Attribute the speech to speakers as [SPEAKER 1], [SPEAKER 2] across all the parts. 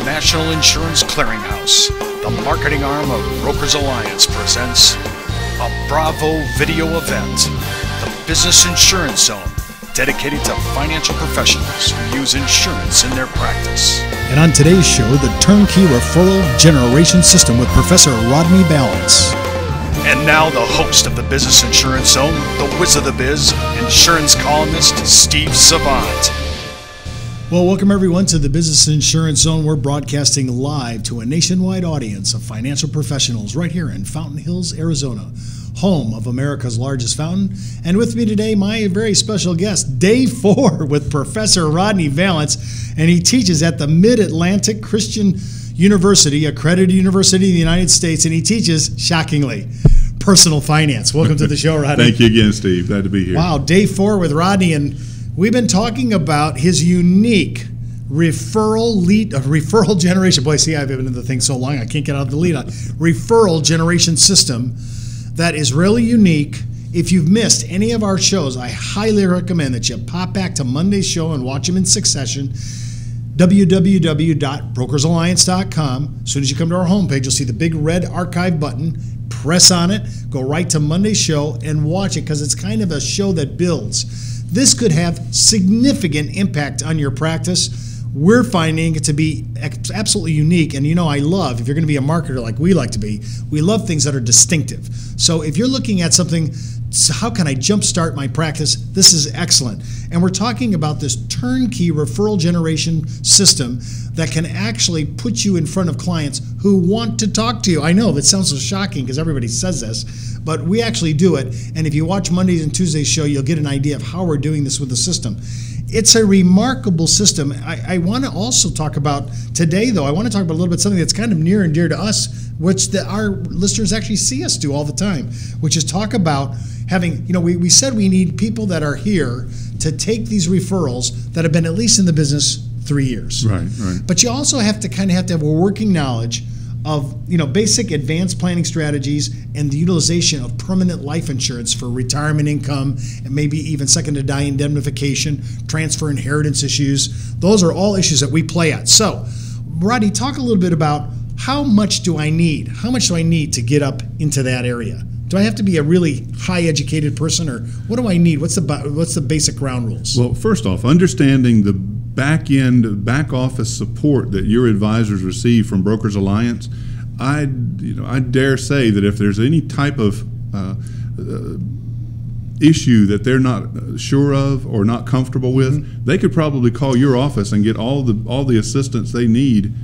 [SPEAKER 1] National Insurance Clearinghouse, the marketing arm of Brokers Alliance, presents a Bravo video event, the Business Insurance Zone, dedicated to financial professionals who use insurance in their practice.
[SPEAKER 2] And on today's show, the Turnkey Referral Generation System with Professor Rodney Balance.
[SPEAKER 1] And now the host of the Business Insurance Zone, the whiz of the biz, insurance columnist Steve Savant.
[SPEAKER 2] Well, welcome everyone to the Business Insurance Zone. We're broadcasting live to a nationwide audience of financial professionals right here in Fountain Hills, Arizona, home of America's largest fountain. And with me today, my very special guest, day 4 with Professor Rodney Balance, and he teaches at the Mid-Atlantic Christian University, accredited university in the United States, and he teaches, shockingly, personal finance. Welcome to the show, Rodney.
[SPEAKER 3] Thank you again, Steve. Glad to be here.
[SPEAKER 2] Wow, day 4 with Rodney, and we've been talking about his unique referral generation. Boy, see, I've been in the thing so long, I can't get out of the lead on referral generation system that is really unique. If you've missed any of our shows, I highly recommend that you pop back to Monday's show and watch them in succession. www.brokersalliance.com. As soon as you come to our homepage, you'll see the big red archive button. Press on it, go right to Monday's show and watch it, because it's kind of a show that builds. This could have significant impact on your practice. We're finding it to be absolutely unique. And you know, I love, if you're going to be a marketer like we like to be, we love things that are distinctive. So if you're looking at something, how can I jumpstart my practice? This is excellent. And we're talking about this turnkey referral generation system that can actually put you in front of clients who want to talk to you. I know that sounds so shocking because everybody says this, but we actually do it. And if you watch Monday's and Tuesday's show, you'll get an idea of how we're doing this with the system. It's a remarkable system. I want to also talk about today, though, I want to talk about a little bit something that's kind of near and dear to us, which our listeners actually see us do all the time, which is talk about having, we said we need people that are here to take these referrals that have been at least in the business 3 years.
[SPEAKER 3] Right.
[SPEAKER 2] But you also have to have a working knowledge of basic advanced planning strategies and the utilization of permanent life insurance for retirement income and maybe even second to die indemnification, transfer inheritance issues. Those are all issues that we play at. So, Rodney, talk a little bit about how much do I need? How much do I need to get up into that area? Do I have to be a really high educated person, or what do I need? What's the basic ground rules?
[SPEAKER 3] Well, first off, understanding the back office support that your advisors receive from Brokers Alliance, I dare say that if there's any type of issue that they're not sure of or not comfortable with, they could probably call your office and get all the assistance they need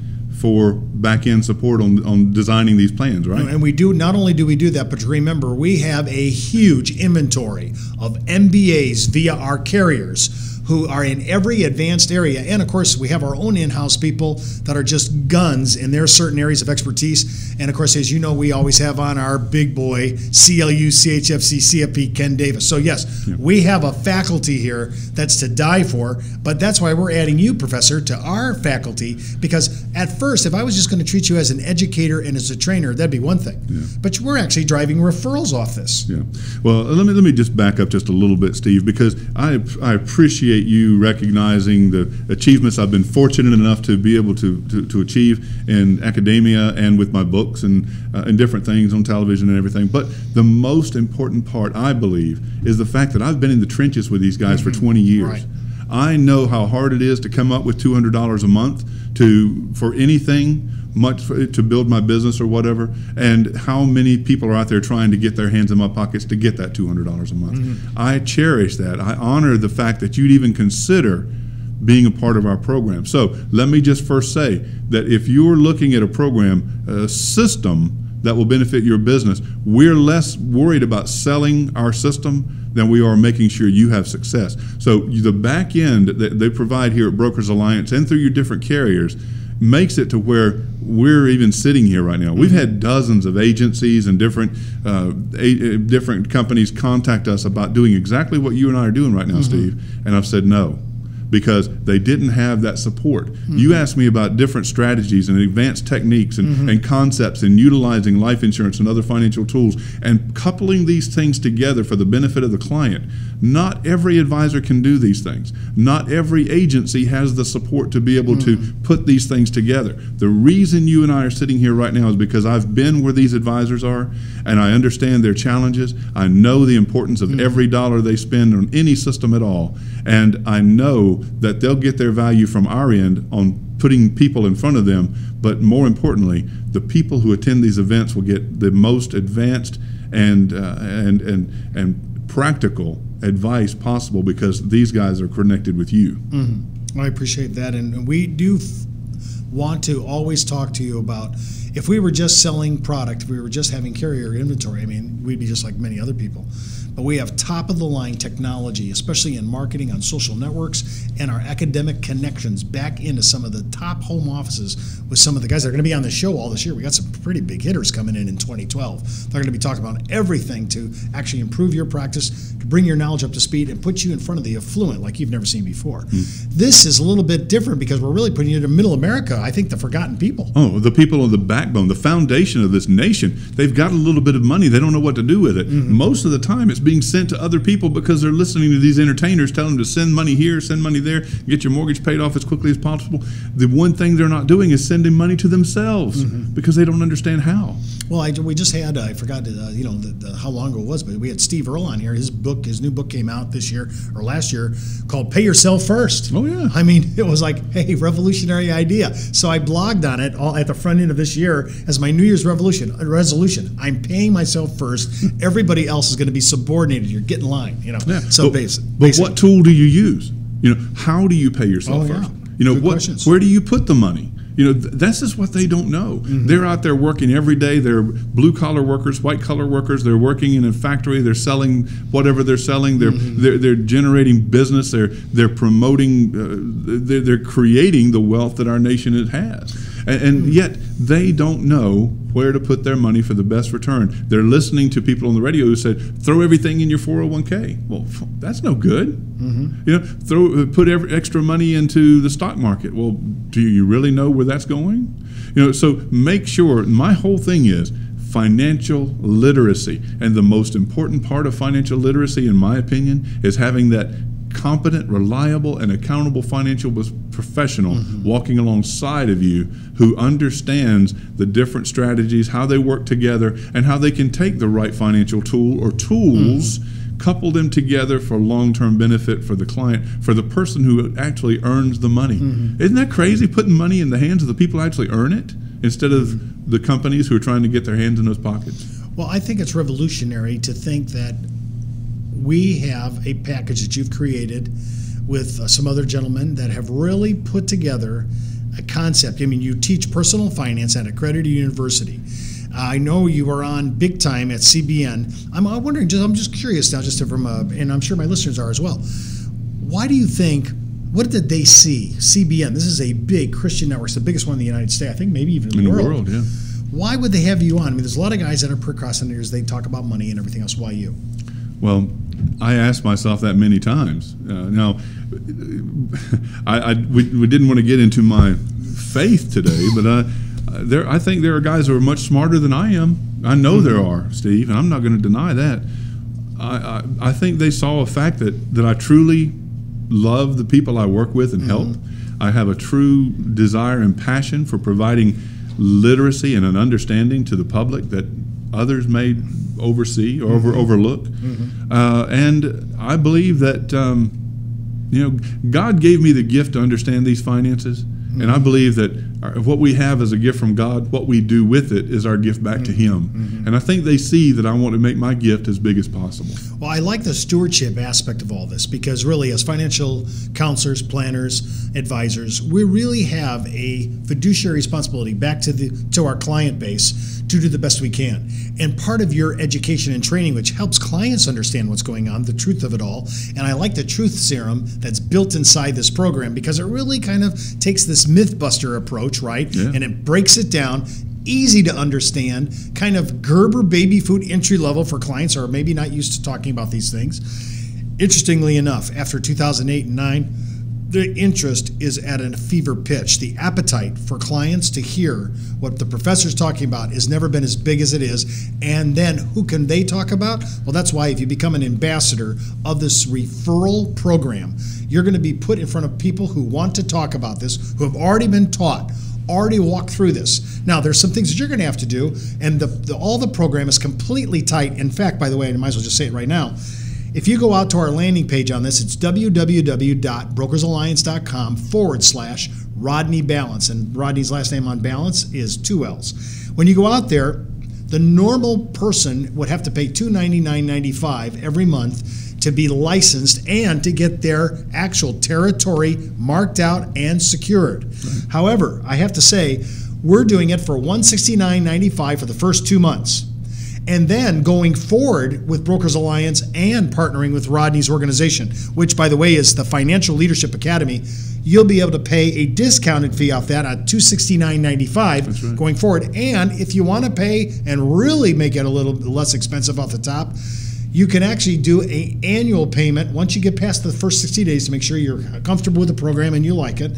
[SPEAKER 3] for back-end support on designing these plans, right?
[SPEAKER 2] And we do, not only do we do that, but remember, we have a huge inventory of MBAs via our carriers who are in every advanced area. And of course, we have our own in-house people that are just guns in their certain areas of expertise. And of course, as you know, we always have on our big boy, CLU, CHFC, CFP, Ken Davis. So yes, we have a faculty here that's to die for, but that's why we're adding you, Professor, to our faculty, because at first, if I was just going to treat you as an educator and as a trainer, that'd be one thing. Yeah. But we're actually driving referrals off this.
[SPEAKER 3] Yeah. Well, let me just back up just a little bit, Steve, because I appreciate you recognizing the achievements I've been fortunate enough to be able to achieve in academia and with my books and different things on television and everything. But the most important part, I believe, is the fact that I've been in the trenches with these guys for 20 years.
[SPEAKER 2] Right.
[SPEAKER 3] I know how hard it is to come up with $200 a month for anything, to build my business or whatever, and how many people are out there trying to get their hands in my pockets to get that $200 a month. I cherish that. I honor the fact that you'd even consider being a part of our program. So let me just first say that if you're looking at a program, a system that will benefit your business, we're less worried about selling our system than we are making sure you have success. So the back end that they provide here at Brokers Alliance and through your different carriers makes it to where we're even sitting here right now. We've had dozens of agencies and different companies contact us about doing exactly what you and I are doing right now, Steve. And I've said no, because they didn't have that support. You asked me about different strategies and advanced techniques and concepts in utilizing life insurance and other financial tools and coupling these things together for the benefit of the client. Not every advisor can do these things. Not every agency has the support to be able to put these things together. The reason you and I are sitting here right now is because I've been where these advisors are, and I understand their challenges. I know the importance of every dollar they spend on any system at all, and I know that they'll get their value from our end on putting people in front of them, but more importantly, the people who attend these events will get the most advanced and practical advice possible because these guys are connected with you.
[SPEAKER 2] I appreciate that, and we do want to always talk to you about, if we were just selling product, if we were just having carrier inventory, I mean, we'd be just like many other people. But we have top-of-the-line technology, especially in marketing, on social networks, and our academic connections back into some of the top home offices with some of the guys that are going to be on the show all this year. We got some pretty big hitters coming in 2012. They're going to be talking about everything to actually improve your practice, to bring your knowledge up to speed, and put you in front of the affluent like you've never seen before. This is a little bit different because we're really putting you in middle America, I think the forgotten people.
[SPEAKER 3] Oh, the people on the backbone, the foundation of this nation. They've got a little bit of money. They don't know what to do with it. Most of the time it's being sent to other people because they're listening to these entertainers telling them to send money here, send money there, get your mortgage paid off as quickly as possible. The one thing they're not doing is sending money to themselves because they don't understand how.
[SPEAKER 2] Well, we just had, I forgot how long ago it was, but we had Steve Earle on here. His new book came out this year or last year called Pay Yourself First.
[SPEAKER 3] Oh, yeah.
[SPEAKER 2] I mean, it was like, hey, revolutionary idea. So I blogged on it all at the front end of this year as my New Year's resolution. I'm paying myself first. Everybody else is going to be subordinated. You're getting in line, Yeah. So basic.
[SPEAKER 3] But what tool do you use? How do you pay yourself first? Where do you put the money? This is what they don't know. They're out there working every day. They're blue-collar workers, white-collar workers. They're working in a factory. They're selling whatever they're selling. They're generating business. They're promoting. They're creating the wealth that our nation has. And yet they don't know where to put their money for the best return. They're listening to people on the radio who said, throw everything in your 401k. Well, that's no good. Put extra money into the stock market. Well, do you really know where that's going? So make sure, my whole thing is financial literacy. And the most important part of financial literacy, in my opinion, is having that competent, reliable, and accountable financial professional walking alongside of you who understands the different strategies, how they work together, and how they can take the right financial tool or tools, couple them together for long-term benefit for the client, for the person who actually earns the money. Isn't that crazy, putting money in the hands of the people who actually earn it instead of the companies who are trying to get their hands in those pockets?
[SPEAKER 2] Well, I think it's revolutionary to think that we have a package that you've created with some other gentlemen that have really put together a concept. I mean, you teach personal finance at accredited university. I know you are on big time at CBN. I'm wondering, I'm just curious now, and I'm sure my listeners are as well. Why do you think, what did they see? CBN, this is a big Christian network. It's the biggest one in the United States, I think maybe even in the world.
[SPEAKER 3] Yeah.
[SPEAKER 2] Why would they have you on? I mean, there's a lot of guys that are procrastinators. They talk about money and everything else. Why you?
[SPEAKER 3] Well, I asked myself that many times. Now, we didn't want to get into my faith today, but I think there are guys who are much smarter than I am. I know there are, Steve, and I'm not going to deny that. I think they saw a fact that I truly love the people I work with and help. I have a true desire and passion for providing literacy and an understanding to the public that others may oversee or overlook. And I believe that God gave me the gift to understand these finances, and I believe that what we have as a gift from God, what we do with it is our gift back to Him. And I think they see that I want to make my gift as big as possible.
[SPEAKER 2] Well, I like the stewardship aspect of all this because really as financial counselors, planners, advisors, we really have a fiduciary responsibility back to our client base to do the best we can. And part of your education and training, which helps clients understand what's going on, the truth of it all. And I like the truth serum that's built inside this program because it really kind of takes this myth-buster approach, right? Yeah. And it breaks it down, easy to understand, kind of Gerber baby food entry level for clients who are maybe not used to talking about these things. Interestingly enough, after 2008 and 9, The interest is at a fever pitch. The appetite for clients to hear what the professor's talking about has never been as big as it is. And then who can they talk about? Well, that's why if you become an ambassador of this referral program, you're going to be put in front of people who want to talk about this, who have already been taught, already walked through this. Now, there's some things that you're going to have to do, and all the program is completely tight. In fact, by the way, I might as well just say it right now, if you go out to our landing page on this, it's www.brokersalliance.com/Rodney Balance. And Rodney's last name on Balance is 2 L's. When you go out there, the normal person would have to pay $299.95 every month to be licensed and to get their actual territory marked out and secured. Right. However, I have to say, we're doing it for $169.95 for the first 2 months. And then going forward with Brokers Alliance and partnering with Rodney's organization, which, by the way, is the Financial Leadership Academy, you'll be able to pay a discounted fee off that at $269.95 going forward. And if you want to pay and really make it a little less expensive off the top, you can actually do an annual payment once you get past the first 60 days to make sure you're comfortable with the program and you like it.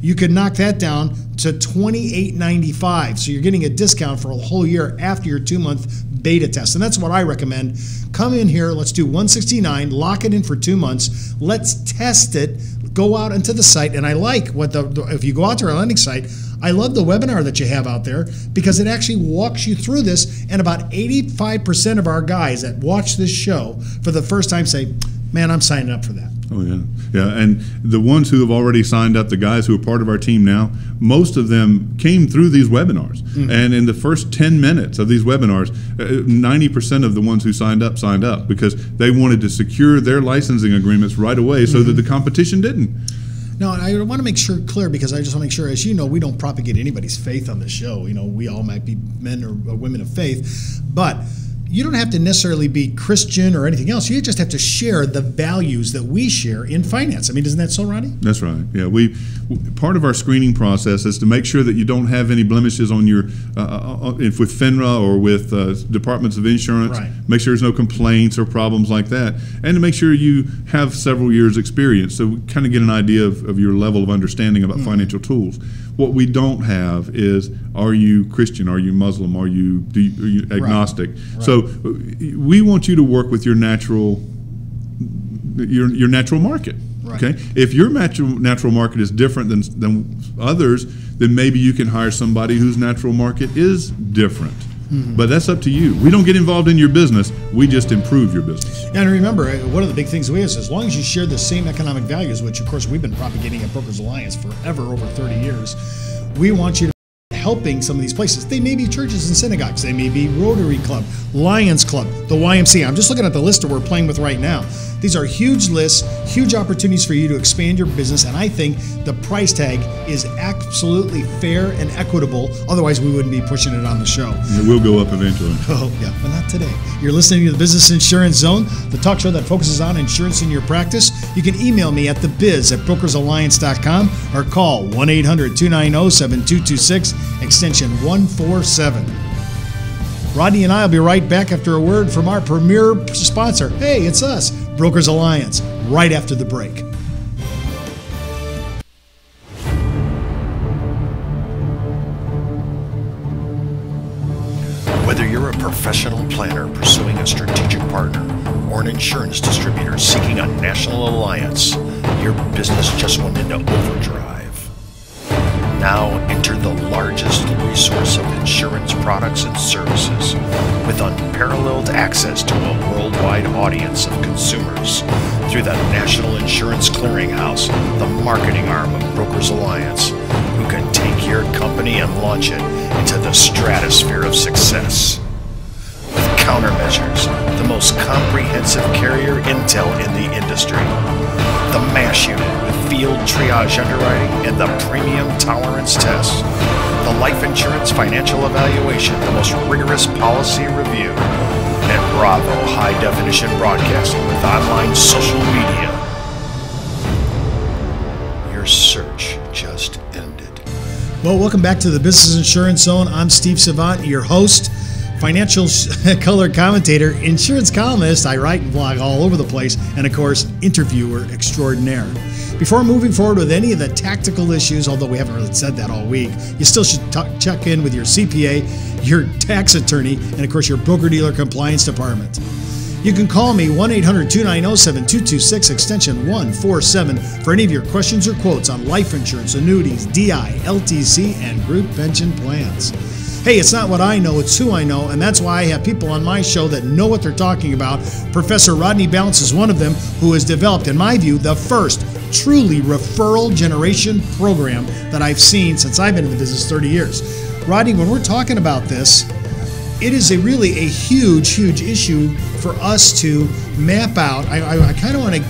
[SPEAKER 2] You can knock that down to $28.95. So you're getting a discount for a whole year after your 2-month beta test. And that's what I recommend. Come in here, let's do $169, lock it in for 2 months. Let's test it. Go out into the site. And I like what if you go out to our landing site, I love the webinar that you have out there because it actually walks you through this. And about 85% of our guys that watch this show for the first time say, man, I'm signing up for that.
[SPEAKER 3] Oh, yeah. Yeah, and the ones who have already signed up, the guys who are part of our team now, most of them came through these webinars. Mm-hmm. And in the first 10 minutes of these webinars, 90% of the ones who signed up because they wanted to secure their licensing agreements right away so that the competition didn't.
[SPEAKER 2] No, I want to make sure clear because I just want to make sure, as you know, we don't propagate anybody's faith on this show. You know, we all might be men or women of faith, but you don't have to necessarily be Christian or anything else. You just have to share the values that we share in finance. I mean, isn't that so, Ronnie?
[SPEAKER 3] That's right. Yeah, part of our screening process is to make sure that you don't have any blemishes on your with FINRA or with departments of insurance.
[SPEAKER 2] Right.
[SPEAKER 3] Make sure there's no complaints or problems like that, and to make sure you have several years' experience, so we kind of get an idea of your level of understanding about financial tools. What we don't have is, are you Christian? Are you Muslim? Are you agnostic?
[SPEAKER 2] Right.
[SPEAKER 3] So we want you to work with your natural market.
[SPEAKER 2] Right.
[SPEAKER 3] Okay. If your natural market is different than others, then maybe you can hire somebody whose natural market is different. Mm-hmm. But that's up to you. We don't get involved in your business. We just improve your business.
[SPEAKER 2] And remember, one of the big things we have is as long as you share the same economic values, which of course we've been propagating at Brokers Alliance forever, over 30 years, we want you to helping some of these places. They may be churches and synagogues. They may be Rotary Club, Lions Club, the YMCA. I'm just looking at the list that we're playing with right now. These are huge lists, huge opportunities for you to expand your business, and I think the price tag is absolutely fair and equitable. Otherwise, we wouldn't be pushing it on the show.
[SPEAKER 3] It will go up eventually.
[SPEAKER 2] Oh, yeah, but not today. You're listening to the Business Insurance Zone, the talk show that focuses on insurance in your practice. You can email me at thebiz@brokersalliance.com or call 1-800-290-7226, extension 147. Rodney and I will be right back after a word from our premier sponsor. Hey, it's us, Brokers Alliance, right after the break.
[SPEAKER 1] Whether you're a professional planner pursuing a strategic partner or an insurance distributor seeking a national alliance, your business just went into overdrive. Now enter the largest resource of insurance products and services with unparalleled access to a worldwide audience of consumers through the National Insurance Clearinghouse, the marketing arm of Brokers Alliance, who can take your company and launch it into the stratosphere of success. With countermeasures, the most comprehensive carrier intel in the industry, the MASH unit with field triage underwriting and the premium tolerance test, the life insurance financial evaluation, the most rigorous policy review, and Bravo high-definition broadcasting with online social media. Your search just ended.
[SPEAKER 2] Well, welcome back to the Business Insurance Zone. I'm Steve Savant, your host, financial color commentator, insurance columnist. I write and blog all over the place, and of course, interviewer extraordinaire. Before moving forward with any of the tactical issues, although we haven't really said that all week, you still should check in with your CPA, your tax attorney, and of course your broker-dealer compliance department. You can call me 1-800-290-7226 extension 147 for any of your questions or quotes on life insurance, annuities, DI, LTC, and group pension plans. Hey, it's not what I know, it's who I know, and that's why I have people on my show that know what they're talking about. Professor Rodney Balance is one of them, who has developed, in my view, the first truly referral generation program that I've seen since I've been in the business 30 years. Rodney, when we're talking about this, it is really a huge issue for us to map out. I kind of want to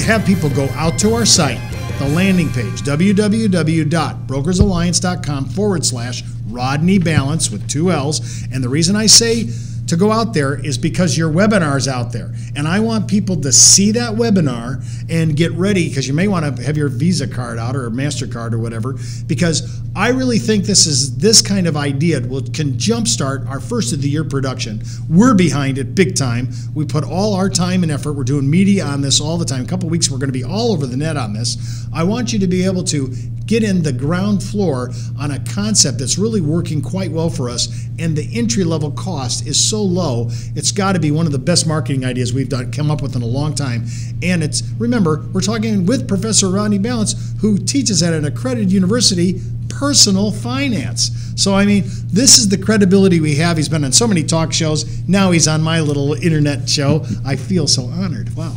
[SPEAKER 2] have people go out to our site, the landing page, www.brokersalliance.com/Rodney Balance with 2 L's. And the reason I say to go out there is because your webinar's out there. And I want people to see that webinar and get ready, because you may want to have your Visa card out or a MasterCard or whatever, because I really think this kind of idea can jumpstart our first of the year production. We're behind it big time. We put all our time and effort. We're doing media on this all the time. A couple weeks we're going to be all over the net on this. I want you to be able to get in the ground floor on a concept that's really working quite well for us, and the entry-level cost is so low, it's got to be one of the best marketing ideas we've come up with in a long time. And it's, remember, we're talking with Professor Rodney Balance, who teaches at an accredited university personal finance. So, I mean, this is the credibility we have. He's been on so many talk shows. Now he's on my little internet show. I feel so honored. Wow.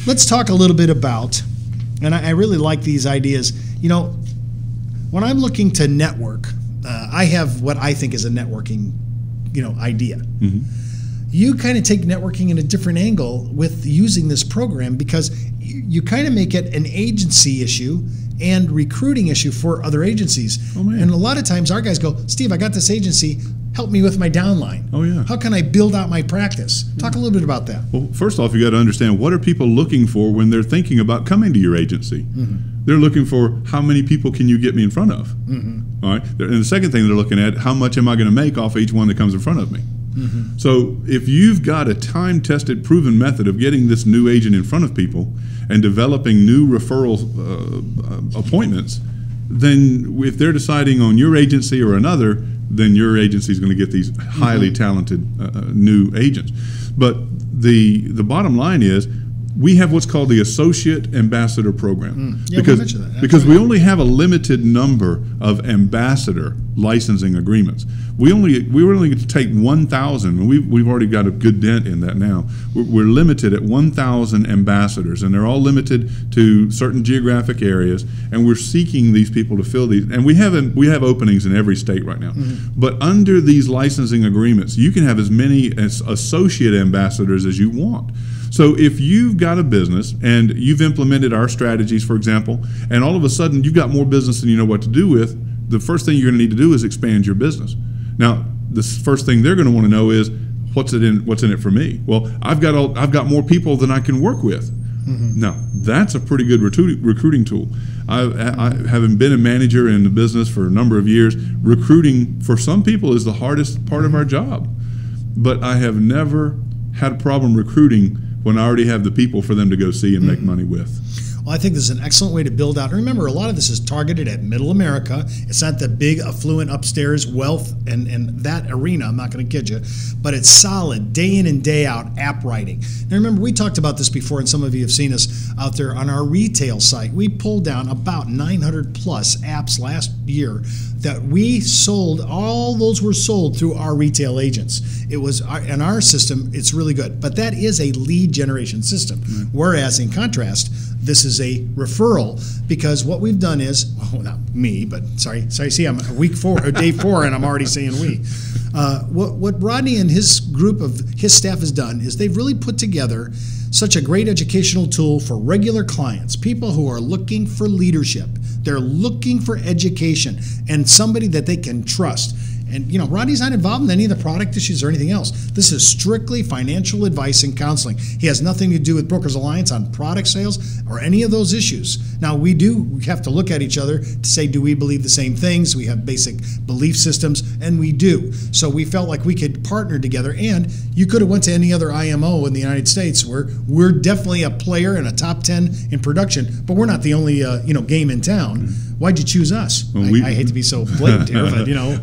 [SPEAKER 2] Let's talk a little bit about, and I really like these ideas. You know, when I'm looking to network, I have what I think is a networking, idea. Mm-hmm. You kind of take networking in a different angle with using this program, because you kind of make it an agency issue and recruiting issue for other agencies. Oh, man. And a lot of times our guys go, Steve, I got this agency, help me with my downline. Oh, yeah. How can I build out my practice? Talk a little bit about that.
[SPEAKER 3] Well, first off, you got to understand, what are people looking for when they're thinking about coming to your agency? Mm-hmm. They're looking for, how many people can you get me in front of? Mm-hmm. All right. And the second thing they're looking at, how much am I going to make off each one that comes in front of me? Mm-hmm. So if you've got a time-tested, proven method of getting this new agent in front of people and developing new referral appointments, then if they're deciding on your agency or another, then your agency is going to get these highly talented new agents. But the bottom line is, we have what's called the Associate Ambassador Program. Yeah, because we only have a limited number of ambassador licensing agreements. We only get to take 1,000, and we've already got a good dent in that now. We're limited at 1,000 ambassadors, and they're all limited to certain geographic areas, and we're seeking these people to fill these. And we have openings in every state right now. Mm-hmm. But under these licensing agreements, you can have as many as associate ambassadors as you want. So if you've got a business and you've implemented our strategies, for example, and all of a sudden you've got more business than you know what to do with, the first thing you're going to need to do is expand your business. Now, the first thing they're going to want to know is, what's in it for me? Well, I've got more people than I can work with. Mm-hmm. Now, that's a pretty good recruiting tool. Having been a manager in the business for a number of years, recruiting for some people is the hardest part of our job. But I have never had a problem recruiting when I already have the people for them to go see and make money with.
[SPEAKER 2] Well, I think this is an excellent way to build out. Remember, a lot of this is targeted at middle America. It's not the big, affluent, upstairs wealth and that arena, I'm not going to kid you, but it's solid, day in and day out app writing. Now, remember, we talked about this before, and some of you have seen us out there on our retail site. We pulled down about 900 plus apps last year that we sold. All those were sold through our retail agents. It was in our system, it's really good. But that is a lead generation system. Mm-hmm. Whereas, in contrast, this is a referral, because what we've done is, well, not me, but sorry, see, I'm day 4, and I'm already saying we. What Rodney and his group of his staff has done is they've really put together such a great educational tool for regular clients, people who are looking for leadership. They're looking for education and somebody that they can trust. And, Rodney's not involved in any of the product issues or anything else. This is strictly financial advice and counseling. He has nothing to do with Brokers Alliance on product sales or any of those issues. Now, we have to look at each other to say, do we believe the same things? We have basic belief systems, and we do. So we felt like we could partner together, and you could have went to any other IMO in the United States where we're definitely a player in a top 10 in production, but we're not the only game in town. Why'd you choose us?
[SPEAKER 3] Well,
[SPEAKER 2] I hate to be so blatant here,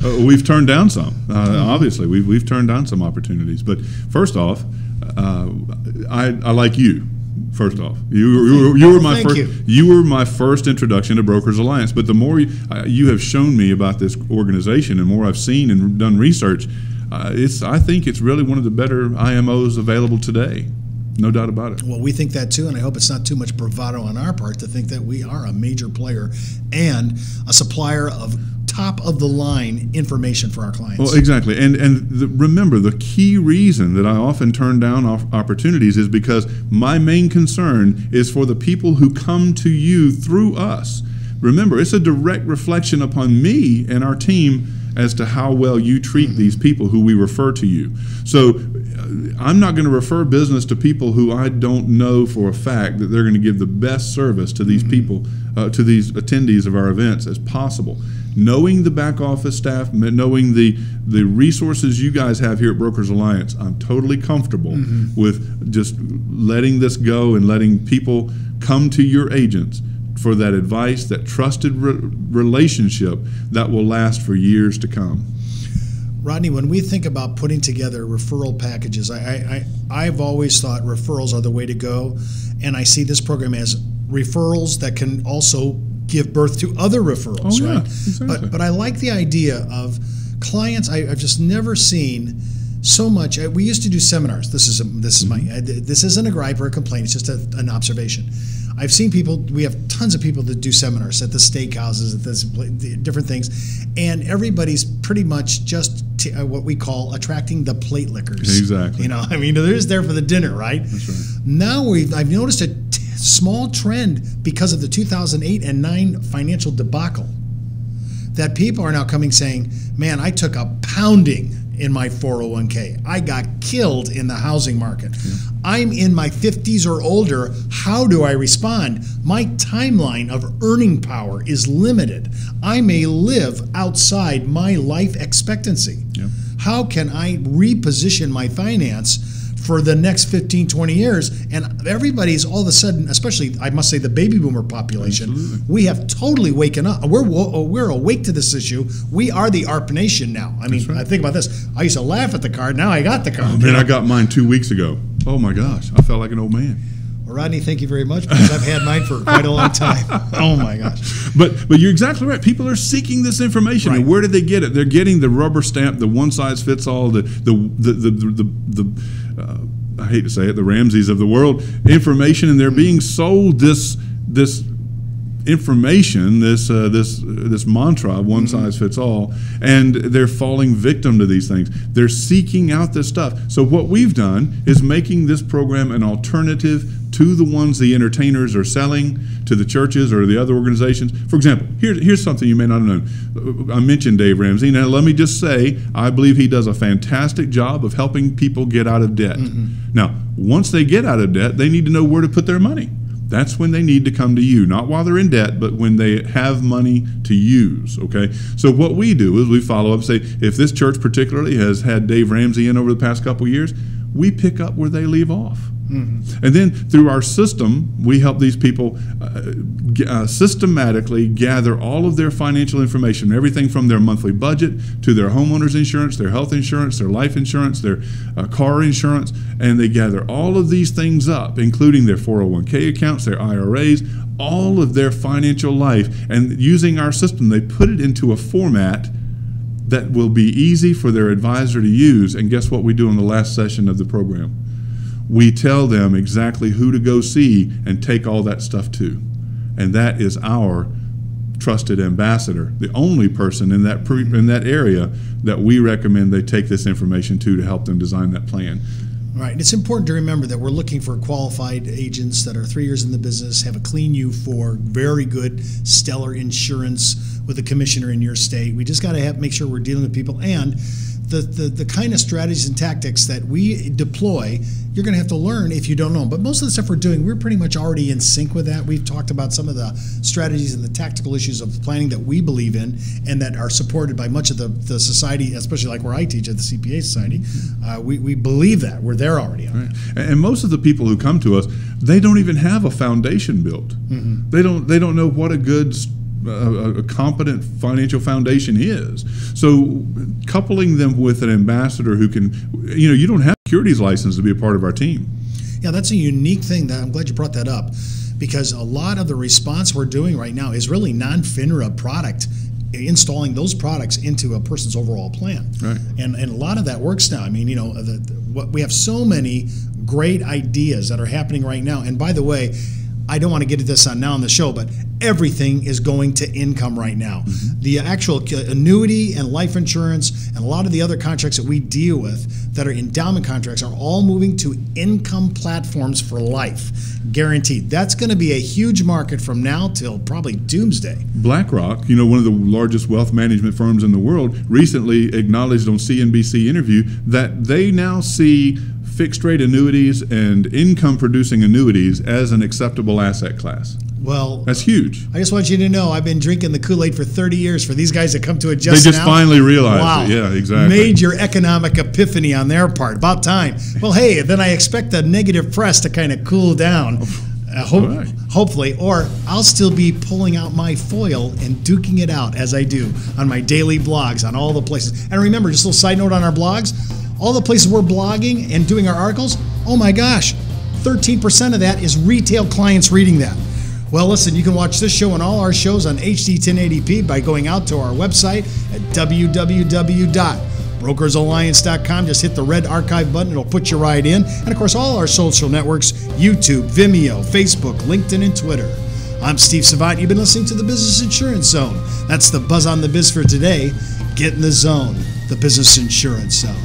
[SPEAKER 2] but
[SPEAKER 3] we've turned down some. Obviously, we've turned down some opportunities. But first off, I like you. First off, you were my first. You were my first introduction to Brokers Alliance. But the more you have shown me about this organization, and more I've seen and done research, I think it's really one of the better IMOs available today. No doubt about it.
[SPEAKER 2] Well, we think that too, and I hope it's not too much bravado on our part to think that we are a major player and a supplier of top-of-the-line information for our clients.
[SPEAKER 3] Well, exactly. And remember, the key reason that I often turn down opportunities is because my main concern is for the people who come to you through us. Remember, it's a direct reflection upon me and our team as to how well you treat these people who we refer to you. So I'm not going to refer business to people who I don't know for a fact that they're going to give the best service to these people, to these attendees of our events as possible. Knowing the back office staff, knowing the resources you guys have here at Brokers Alliance, I'm totally comfortable with just letting this go and letting people come to your agents for that advice, that trusted relationship that will last for years to come.
[SPEAKER 2] Rodney, when we think about putting together referral packages, I've always thought referrals are the way to go, and I see this program as referrals that can also give birth to other referrals, right? Exactly. But I like the idea of clients. I've just never seen so much. We used to do seminars. This isn't a gripe or a complaint. It's just an observation. I've seen people. We have tons of people that do seminars at the steakhouses, at this different things, and everybody's pretty much just what we call attracting the plate lickers.
[SPEAKER 3] Exactly.
[SPEAKER 2] They're just there for the dinner, right?
[SPEAKER 3] That's right.
[SPEAKER 2] Now I've noticed a small trend because of the 2008 and 9 financial debacle that people are now coming saying, man, I took a pounding in my 401k. I got killed in the housing market. Yeah. I'm in my 50s or older. How do I respond? My timeline of earning power is limited. I may live outside my life expectancy. Yeah. How can I reposition my finance for the next 15, 20 years? And everybody's all of a sudden, especially, I must say, the baby boomer population, we have totally waken up. We're awake to this issue. We are the ARP nation now. I mean, I think about this. I used to laugh at the card. Now I got the card.
[SPEAKER 3] Oh, man, I got mine 2 weeks ago. Oh, my gosh. I felt like an old man.
[SPEAKER 2] Well, Rodney, thank you very much, because I've had mine for quite a long time. Oh, my gosh.
[SPEAKER 3] But you're exactly right. People are seeking this information. Right. And where did they get it? They're getting the rubber stamp, the one-size-fits-all, I hate to say it, the Ramses of the world information, and they're being sold this information, this mantra, one size fits all, and they're falling victim to these things. They're seeking out this stuff. So what we've done is making this program an alternative to the ones the entertainers are selling to the churches or the other organizations. For example, here's something you may not have known. I mentioned Dave Ramsey. Now, let me just say, I believe he does a fantastic job of helping people get out of debt. Now, once they get out of debt, they need to know where to put their money. That's when they need to come to you, not while they're in debt, but when they have money to use, okay? So what we do is we follow up, say, if this church particularly has had Dave Ramsey in over the past couple of years, we pick up where they leave off. And then through our system, we help these people systematically gather all of their financial information, everything from their monthly budget to their homeowner's insurance, their health insurance, their life insurance, their car insurance, and they gather all of these things up, including their 401k accounts, their IRAs, all of their financial life. And using our system, they put it into a format that will be easy for their advisor to use. And guess what we do in the last session of the program? We tell them exactly who to go see and take all that stuff to. And that is our trusted ambassador, the only person in that area that we recommend they take this information to help them design that plan.
[SPEAKER 2] Right. It's important to remember that we're looking for qualified agents that are 3 years in the business, have a clean U4, very good, stellar insurance with the commissioner in your state. We just got to make sure we're dealing with people, and the kind of strategies and tactics that we deploy, you're going to have to learn if you don't know them. But most of the stuff we're doing, we're pretty much already in sync with that. We've talked about some of the strategies and the tactical issues of planning that we believe in and that are supported by much of the society, especially like where I teach at the CPA Society. We believe that. We're there already on
[SPEAKER 3] that. And most of the people who come to us, they don't even have a foundation built. Mm-hmm. They don't know what a good a competent financial foundation is. So coupling them with an ambassador who can, you don't have a securities license to be a part of our team.
[SPEAKER 2] Yeah, that's a unique thing. I'm glad you brought that up, because a lot of the response we're doing right now is really non-FINRA product, installing those products into a person's overall plan.
[SPEAKER 3] Right.
[SPEAKER 2] And a lot of that works now. I mean, we have so many great ideas that are happening right now. And by the way, I don't want to get to this on now on the show, but everything is going to income right now. Mm-hmm. The actual annuity and life insurance and a lot of the other contracts that we deal with that are endowment contracts are all moving to income platforms for life, guaranteed. That's going to be a huge market from now till probably doomsday. BlackRock,
[SPEAKER 3] one of the largest wealth management firms in the world, recently acknowledged on CNBC interview that they now see fixed rate annuities and income producing annuities as an acceptable asset class.
[SPEAKER 2] Well,
[SPEAKER 3] that's huge.
[SPEAKER 2] I just want you to know I've been drinking the Kool-Aid for 30 years for these guys that come to it just
[SPEAKER 3] now. They just finally realized
[SPEAKER 2] wow.
[SPEAKER 3] it. Yeah, exactly.
[SPEAKER 2] Major economic epiphany on their part. About time. Well, hey, then I expect the negative press to kind of cool down.
[SPEAKER 3] Right.
[SPEAKER 2] Hopefully, or I'll still be pulling out my foil and duking it out as I do on my daily blogs on all the places. And remember, just a little side note on our blogs, all the places we're blogging and doing our articles, oh my gosh, 13% of that is retail clients reading that. Well, listen, you can watch this show and all our shows on HD 1080p by going out to our website at www.brokersalliance.com. Just hit the red archive button. It'll put you right in. And, of course, all our social networks, YouTube, Vimeo, Facebook, LinkedIn, and Twitter. I'm Steve Savant. You've been listening to the Business Insurance Zone. That's the buzz on the biz for today. Get in the zone, the Business Insurance Zone.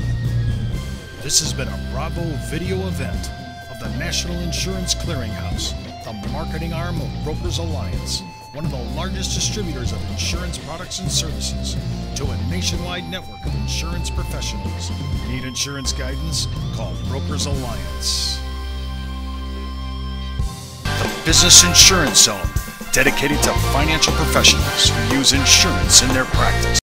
[SPEAKER 1] This has been a Bravo video event of the National Insurance Clearinghouse, the marketing arm of Brokers Alliance, one of the largest distributors of insurance products and services to a nationwide network of insurance professionals. Need insurance guidance? Call Brokers Alliance. The Business Insurance Zone, dedicated to financial professionals who use insurance in their practice.